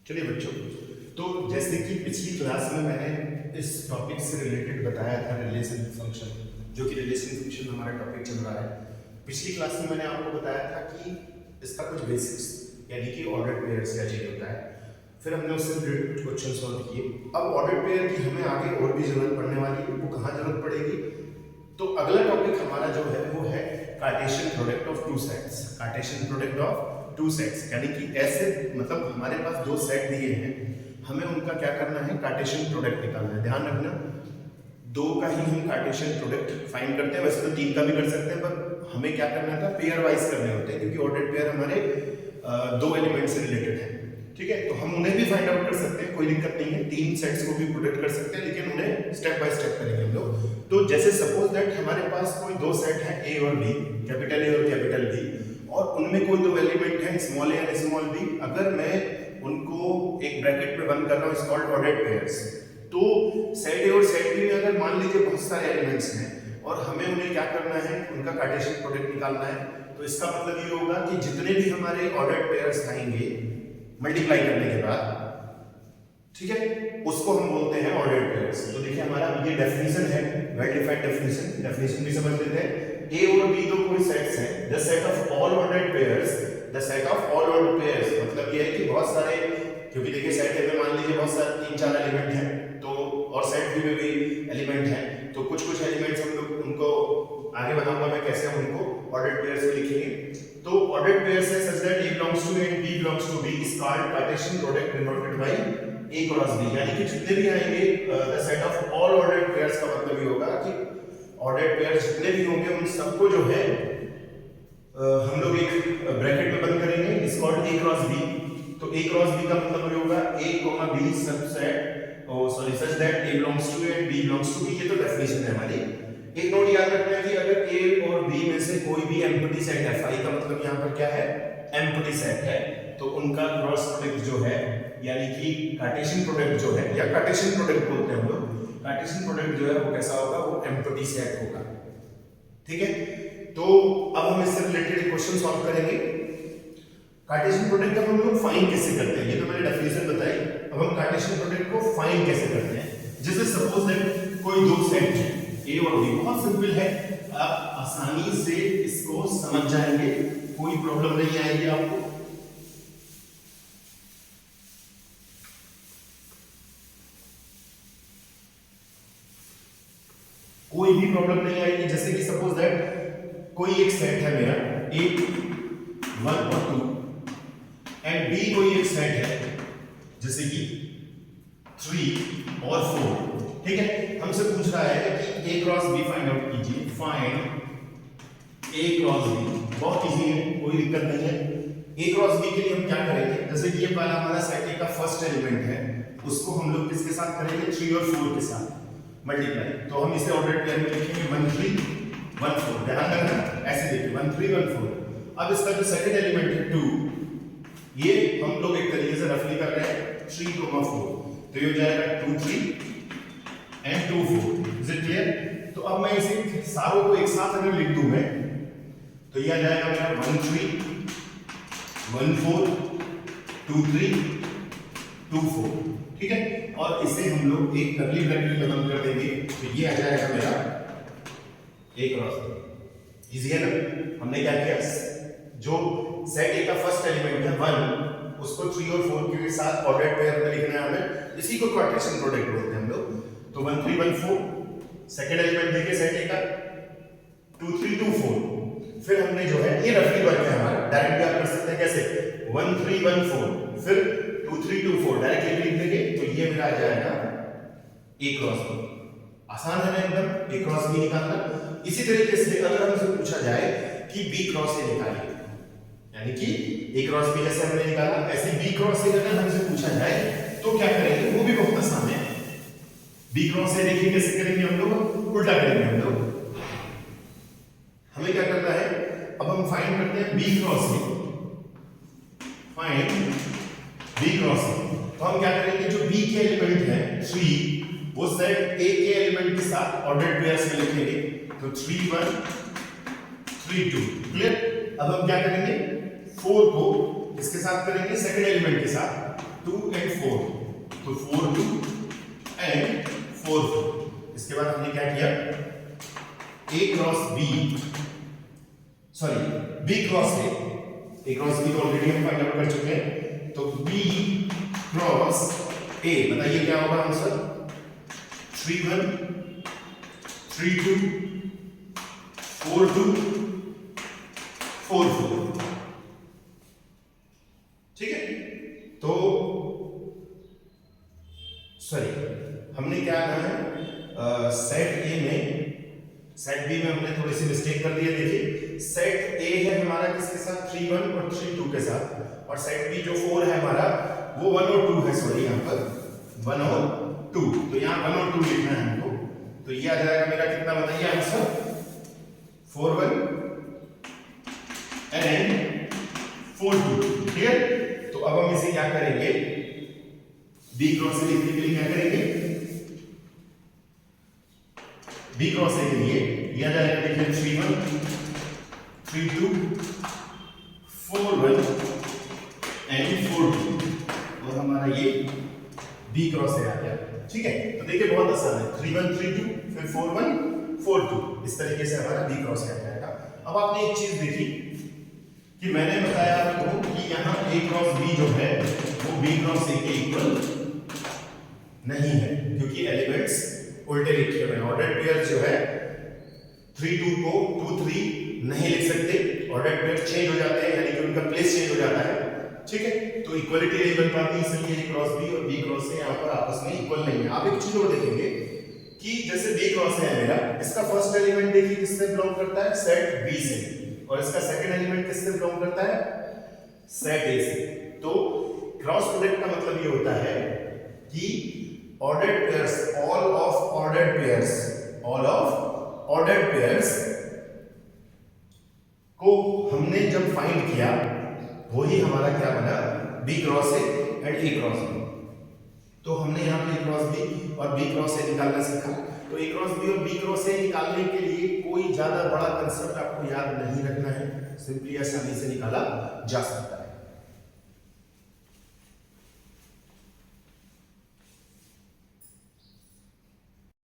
चलिए बच्चों, तो जैसे कि पिछली क्लास में मैंने इस टॉपिक से रिलेटेड बताया था रिलेशन फंक्शन, जो कि रिलेशन फंक्शन हमारा टॉपिक चल रहा है। पिछली क्लास में मैंने आपको बताया था कि इसका कुछ बेसिक्स यानी कि ऑर्डर्ड पेयर्स क्या चीज होता है। फिर हमने उससे रिलेटेड कुछ क्वेश्चन सॉल्व किए। अब ऑर्डर्ड पेयर की हमें आगे और भी जरूरत पड़ने वाली है। वो कहाँ जरूरत पड़ेगी? तो अगला टॉपिक हमारा जो है वो है Cartesian product of two sets. Cartesian product of two sets यानी कि ऐसे मतलब हमारे पास दो सेट दिए हैं, हमें उनका क्या करना है, कार्टेशियन प्रोडक्ट निकालना है। ध्यान रखना, दो का ही हम कार्टेशियन प्रोडक्ट फाइंड करते हैं। वैसे तो तीन का भी कर सकते हैं, पर हमें क्या करना था, पेयर वाइज करने होते हैं, क्योंकि ऑर्डर्ड पेयर हमारे दो एलिमेंट से रिलेटेड है। ठीक है, तो हम उन्हें भी फाइंड आउट कर सकते हैं, कोई दिक्कत नहीं है। तीन सेट्स को भी प्रोडक्ट कर सकते हैं, लेकिन उन्हें स्टेप बाय स्टेप करेंगे हम लोग। तो जैसे सपोज दैट हमारे पास कोई दो सेट है ए और बी, कैपिटल ए और कैपिटल बी, और उनमें कोई दो एलिमेंट है small a and small b. अगर मैं उनको एक ब्रैकेट में बंद कर रहा हूँ, इट्स कॉल्ड ऑर्डर्ड पेयर्स। तो सेट ए और सेट बी में अगर मान लीजिए बहुत सारे एलिमेंट्स हैं और हमें उन्हें क्या करना है, उनका कार्टेशियन प्रोडक्ट निकालना है, तो इसका मतलब ये होगा कि जितने भी हमारे ऑर्डर्ड पेयर्स आएंगे मल्टीप्लाई करने के बाद, ठीक है, उसको हम बोलते हैं ऑर्डर्ड पेयर्स। तो देखिए हमारा ये डेफिनेशन है, वेल डिफाइंड डेफिनेशन भी समझ लेते हैं। ए और बी दो कोई सेट्स हैं, the set of all ordered pairs, the set of all ordered pairs मतलब ये है कि बहुत सारे, क्योंकि देखिए सेट ए में मान लीजिए बहुत सारे तीन चार एलिमेंट हैं, तो और सेट बी में भी एलिमेंट हैं, तो कुछ कुछ एलिमेंट्स हम लोग उनको आगे बताऊंगा मैं कैसे हम उनको ऑर्डर्ड पेयर्स में लिखेंगे। तो ऑर्डर्ड पेयर्स है such that a belongs to a and b belongs to b is called Cartesian product denoted by a cross b। यानी कि जितने भी आएंगे the set of all ordered pairs का मतलब ये होगा कि ऑर्डर्ड पेयर्स जितने भी होंगे उन सबको जो है हम लोग एक ब्रैकेट में बंद करेंगे, is called a cross b। तो a cross b का मतलब ये होगा a, b subset such that a belongs to a and b belongs to b। ये तो डेफिनेशन है हमारी। एक नोट याद रखना है कि अगर a और b में से कोई भी एम्प्टी सेट है, फाई का मतलब यहाँ पर क्या है, एम्प्टी सेट है, तो उनका क्रॉस प्रोडक्ट जो है यानी कि कार्टेशियन प्रोडक्ट जो है, या कार्टेशियन प्रोडक्ट बोलते हैं हम लोग, कार्टेशियन प्रोडक्ट जो है वो कैसा होगा, वो एम्प्टी सेट होगा। ठीक है, तो अब हम इससे रिलेटेड क्वेश्चन सॉल्व करेंगे। कार्टेशियन प्रोडक्ट का हम लोग फाइंड कैसे करते हैं, ये तो मैंने डेफिनेशन बताई। अब हम कार्टेशियन प्रोडक्ट को फाइंड कैसे करते हैं। जैसे सपोज दैट कोई दो सेट है ए और बी, बहुत सिंपल है, आप आसानी से इसको समझ जाएंगे, कोई प्रॉब्लम नहीं आएगी आपको। कोई भी प्रॉब्लम नहीं आएगी। जैसे कि सपोज दैट कोई एक सेट है मेरा ए 1 और 2 एंड बी कोई एक सेट है जैसे कि 3 और 4। ठीक है, हमसे पूछ रहा है कि a cross b find out कीजिए। फाइंड a क्रॉस b, बहुत इजी है, कोई दिक्कत नहीं है। a क्रॉस b के लिए हम क्या करेंगे, जैसे कि ये पहला हमारा सेट a का फर्स्ट एलिमेंट है, उसको हम लोग किसके साथ करेंगे, 3 और 4 के साथ मल्टीप्लाई। तो हम इसे ऑर्डर्ड पेयर में लिखेंगे 1 3 1 4। ध्यान रखना, ऐसे देखिए 1 3 1 4। अब इसका जो सेकंड एलिमेंट है 2, ये हम लोग एक तरीके से रफली कर रहे हैं 3 4, तो ये हो जाएगा 2 3 एंड 2 4। Is it clear? तो अब मैं इसे सारों को एक साथ अगर लिख दूं मैं, तो ये आ जाएगा मेरा 1 3 1 4 2 3 2 4। ठीक है, और इसे हम लोग एक कर्ली ब्रैकेट में बंद कर देंगे, तो ये आ जाएगा मेरा a क्रॉस b। इजी है ना? हमने क्या किया, जो सेट a का फर्स्ट एलिमेंट है 1, उसको 3 और 4 के साथ ऑर्डर्ड पेयर में लिखना है हमें, इसी को कार्टेशियन प्रोडक्ट बोलते हैं हम लोग। तो 1 3 1 4 सेकंड एलिमेंट देखिए सेट ए का 2 3 2 4। फिर हमने जो है ये रफली वर्क है हमारा, डायरेक्टली आप कर सकते हैं कैसे, 1 3 1 4 फिर 2 3 2 4 डायरेक्टली लिख देंगे, तो ये मेरा आ जाएगा a क्रॉस b। आसान है ना एकदम, a क्रॉस b निकालना। इसी तरीके से अगर हमसे पूछा जाए कि b क्रॉस a निकालिए, यानी कि a क्रॉस b जैसे हमने निकाला, ऐसे b क्रॉस a अगर हमसे पूछा जाए तो क्या करेंगे, वो भी बहुत आसान है। b क्रॉस a देखिए कैसे करेंगे हम लोग, उल्टा करेंगे हम लोग। हमें क्या करना है, अब हम फाइंड करते हैं b cross a। Find b cross a, तो हम क्या करेंगे, जो b के एलिमेंट है 3, वो सेट a के एलिमेंट के साथ ऑर्डर्ड पेयर्स में लिखेंगे, तो 3 1 3 2। क्लियर? अब हम क्या करेंगे, 4 को इसके साथ करेंगे सेकंड एलिमेंट के साथ, 2 and 4, तो 4 2 and 4 4। इसके बाद हमने क्या किया, A cross B, sorry B cross A cross B तो ऑलरेडी हम फाइंड आउट कर चुके हैं, तो B क्रॉस A, बताइए क्या होगा आंसर, 3 1 3 2 4 2 4 4। ठीक है, तो सॉरी हमने क्या कहा है, सेट ए में, सेट बी में हमने थोड़ी सी मिस्टेक कर दी है। देखिए सेट ए है हमारा किसके साथ, 3 1 और 3 2 के साथ, और सेट बी जो 4 है हमारा वो 1 और 2 है, सॉरी यहाँ पर 1 और 2, तो यहाँ 1 और 2 लिखना है हमको, तो ये आ जाएगा मेरा कितना, बताइए आंसर, 4 1 एंड 4 2। ठीक है, तो अब हम इसे क्या करेंगे, बी क्रॉस ए लिखने के लिए क्या करेंगे, बी क्रॉस ए के लिए ये आ जाएगा, देखिए 3 1 3 2 4 1 एंड 4 2, और हमारा ये बी क्रॉस ए आ गया। ठीक है, तो देखिए बहुत आसान है, 3 1 3 2 फिर 4 1 4 2, इस तरीके से हमारा बी क्रॉस ए आ जाएगा। अब आपने एक चीज देखी कि मैंने बताया आपको कि यहाँ a क्रॉस b जो है वो b क्रॉस a के इक्वल नहीं है, क्योंकि एलिमेंट्स उल्टे लिखे हुए हैं। ऑर्डर पेयर जो है 3 2 को 2 3 नहीं लिख सकते, ऑर्डर पेयर चेंज हो जाते हैं, यानी कि उनका प्लेस चेंज हो जाता है। ठीक है, तो इक्वलिटी नहीं बन पाती, इसलिए a क्रॉस b और b क्रॉस a यहाँ पर आपस में इक्वल नहीं है। आप एक चीज और देखेंगे कि जैसे b क्रॉस a है मेरा, इसका फर्स्ट एलिमेंट देखिए किससे बिलोंग करता है, सेट b से, और इसका सेकंड एलिमेंट किससे बिलोंग करता है, सेट ए से। तो क्रॉस प्रोडक्ट का मतलब ये होता है कि ordered pairs, all of ordered pairs को हमने जब फाइंड किया, वही हमारा क्या बना, b cross a and a cross b. तो हमने यहाँ पे ए क्रॉस बी और बी क्रॉस ए निकालना सीखा। तो ए क्रॉस बी और बी क्रॉस ए निकालने के लिए कोई ज्यादा बड़ा कंसेप्ट आपको याद नहीं रखना है, सिंपली आसानी से निकाला जा सकता है।